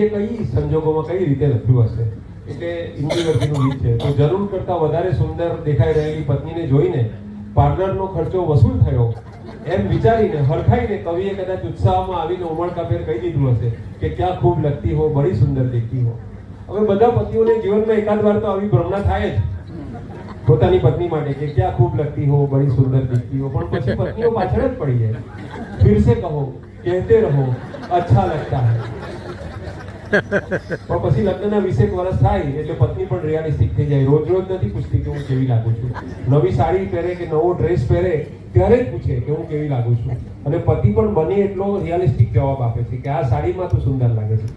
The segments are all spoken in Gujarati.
કઈ સંજોગોમાં કઈ રીતે લખ્યું હશે એટલે ઇન્દિવરજીનું ગીત છે તો જરૂર કરતા વધારે સુંદર દેખાઈ રહેલી પત્નીને જોઈને પાર્લરનો ખર્ચો વસૂલ થયો એમ વિચારીને હરખાઈને કવિએ કદાચ ઉત્સાહમાં આવીને ઉમળકાભેર કહી દીધું હશે કે ક્યાં ખૂબ લગતી હો, બડી સુંદર દેખતી હો. હવે બધા પતિઓને જીવનમાં એકાદ વાર તો આવી ભ્રમણા થાય જ પોતાની પત્ની માટે કે ક્યાં ખૂબ લગતી હો, બડી સુંદર દેખતી હો, પણ પછી પત્નીઓ પાછળ જ પડી જાય. ફિર સે કહો, કહેતે રહો, અચ્છા લગતા હૈ. પણ પછી લગ્નના 20 વર્ષ થાય એટલે પત્ની પણ રિયાલિસ્ટિક થઈ જાય. રોજ રોજ નથી પૂછતી કે હું કેવી લાગુ છું. નવી સાડી પહેરે કે નવો ડ્રેસ પહેરે ત્યારે જ પૂછે કે હું કેવી લાગુ છું. અને પતિ પણ બને એટલો રિયાલિસ્ટિક જવાબ આપે છે કે આ સાડીમાં તું સુંદર લાગે છે.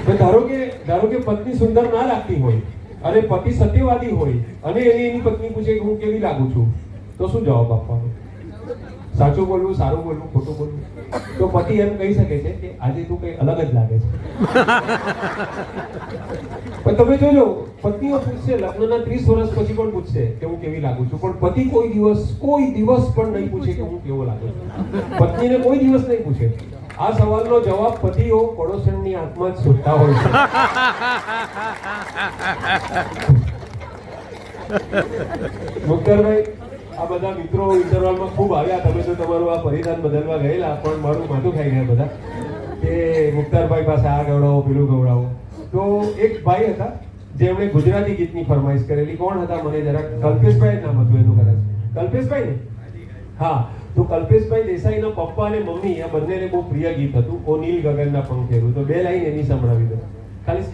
તો ધારો કે પત્ની સુંદર ના લાગતી હોય અને પતિ સત્યવાદી હોય અને એની પત્ની પૂછે કે હું કેવી લાગુ છું, તો શું જવાબ આપવાનો? સાચું બોલવું, સારું બોલવું, ખોટું બોલવું? તો પતિ એમ કહી શકે છે કે આજે તું કઈ અલગ જ લાગે છે. પણ તમે જોજો, પત્નીઓ પૂછશે લગ્નના 30 વર્ષ પછી પણ પૂછશે કે હું કેવી લાગુ છું, પણ પતિ કોઈ દિવસ પણ નહીં પૂછે કે હું કેવો લાગુ છું. પત્નીને કોઈ દિવસ નહીં પૂછે. આ સવાલનો જવાબ પતિઓ પડોશણની આંખમાં જ શોધતા હોય છે. મુક્તરભાઈ, આ બધા મિત્રો ઇન્ટરવલમાં ખૂબ આવ્યા. તમે તો તમારું આ પરિધાન બદલવા ગયેલા, પણ મારું માથું ખાઈ ગયા બધા કે મુક્તારભાઈ પાસે આ ગવડાવો, પેલું ગવડાવો. તો એક ભાઈ હતા જેમણે ગુજરાતી ગીતની ફરમાઈશ કરેલી. કોણ હતા? મને જરાક કલ્પેશભાઈ નામ હતું એનું કદાચ. કલ્પેશભાઈ ને? હા. તો કલ્પેશભાઈ દેસાઈના પપ્પા અને મમ્મી આ બંનેને બહુ પ્રિય ગીત હતું, ઓ નીલ ગગનના પંખેરું. તો બે લાઈન એની સંભળાવી દો ખાલી.